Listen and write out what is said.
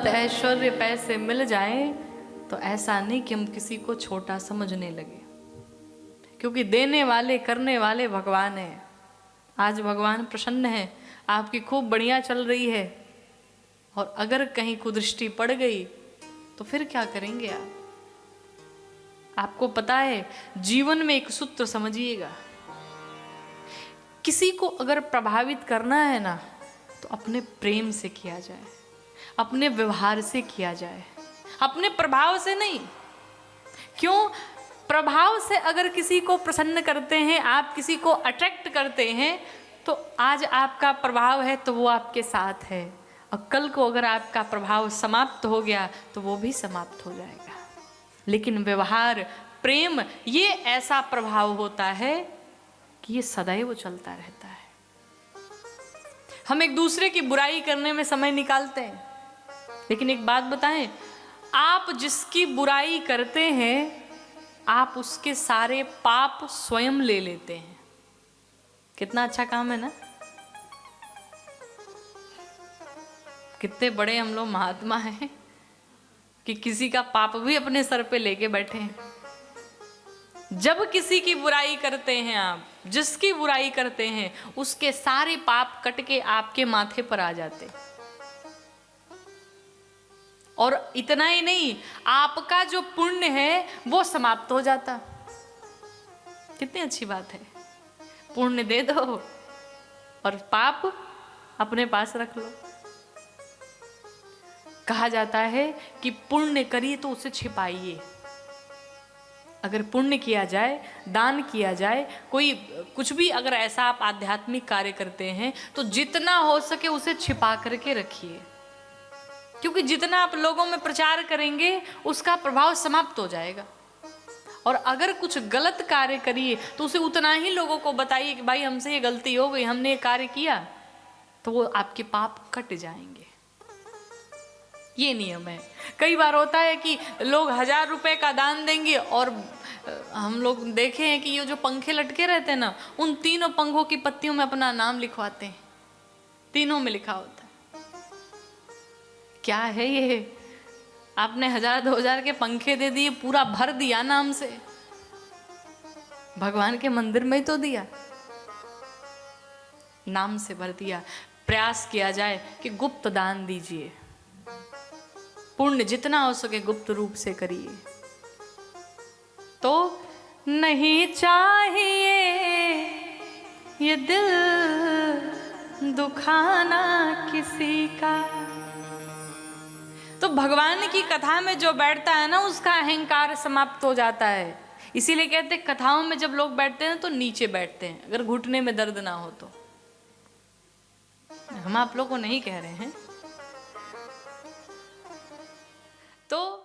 दौलत ऐश्वर्य पैसे मिल जाए तो ऐसा नहीं कि हम किसी को छोटा समझने लगे, क्योंकि देने वाले करने वाले भगवान है। आज भगवान प्रसन्न है, आपकी खूब बढ़िया चल रही है, और अगर कहीं कुदृष्टि पड़ गई तो फिर क्या करेंगे आप? आपको पता है, जीवन में एक सूत्र समझिएगा, किसी को अगर प्रभावित करना है ना तो अपने प्रेम से किया जाए, अपने व्यवहार से किया जाए, अपने प्रभाव से नहीं। क्यों? प्रभाव से अगर किसी को प्रसन्न करते हैं, आप किसी को अट्रैक्ट करते हैं, तो आज आपका प्रभाव है तो वो आपके साथ है, और कल को अगर आपका प्रभाव समाप्त हो गया तो वो भी समाप्त हो जाएगा। लेकिन व्यवहार, प्रेम, ये ऐसा प्रभाव होता है कि ये सदैव चलता रहता है। हम एक दूसरे की बुराई करने में समय निकालते हैं, लेकिन एक बात बताएं, आप जिसकी बुराई करते हैं आप उसके सारे पाप स्वयं ले लेते हैं। कितना अच्छा काम है ना? कितने बड़े हम लोग महात्मा हैं कि किसी का पाप भी अपने सर पे लेके बैठे हैं। जब किसी की बुराई करते हैं आप, जिसकी बुराई करते हैं, उसके सारे पाप कट के आपके माथे पर आ जाते। और इतना ही नहीं, आपका जो पुण्य है वो समाप्त हो जाता। कितनी अच्छी बात है। पुण्य दे दो और पाप अपने पास रख लो। कहा जाता है कि पुण्य करिए तो उसे छिपाइए। अगर पुण्य किया जाए, दान किया जाए, कोई कुछ भी अगर ऐसा आप आध्यात्मिक कार्य करते हैं तो जितना हो सके उसे छिपा करके रखिए, क्योंकि जितना आप लोगों में प्रचार करेंगे उसका प्रभाव समाप्त हो जाएगा। और अगर कुछ गलत कार्य करिए तो उसे उतना ही लोगों को बताइए कि भाई हमसे ये गलती हो गई, हमने ये कार्य किया, तो वो आपके पाप कट जाएंगे। ये नियम है। कई बार होता है कि लोग 1000 रुपए का दान देंगे और हम लोग देखे हैं कि ये जो पंखे लटके रहते हैं ना, उन तीनों पंखों की पत्तियों में अपना नाम लिखवाते हैं। तीनों में लिखा होता है। क्या है ये? आपने 1000-2000 के पंखे दे दिए, पूरा भर दिया नाम से। भगवान के मंदिर में ही तो दिया, नाम से भर दिया। प्रयास किया जाए कि गुप्त दान दीजिए, पुण्य जितना हो सके गुप्त रूप से करिए। तो नहीं चाहिए ये दिल दुखाना किसी का। तो भगवान की कथा में जो बैठता है ना, उसका अहंकार समाप्त हो जाता है। इसीलिए कहते हैं कथाओं में जब लोग बैठते हैं तो नीचे बैठते हैं, अगर घुटने में दर्द ना हो तो। हम आप लोग को नहीं कह रहे हैं। तो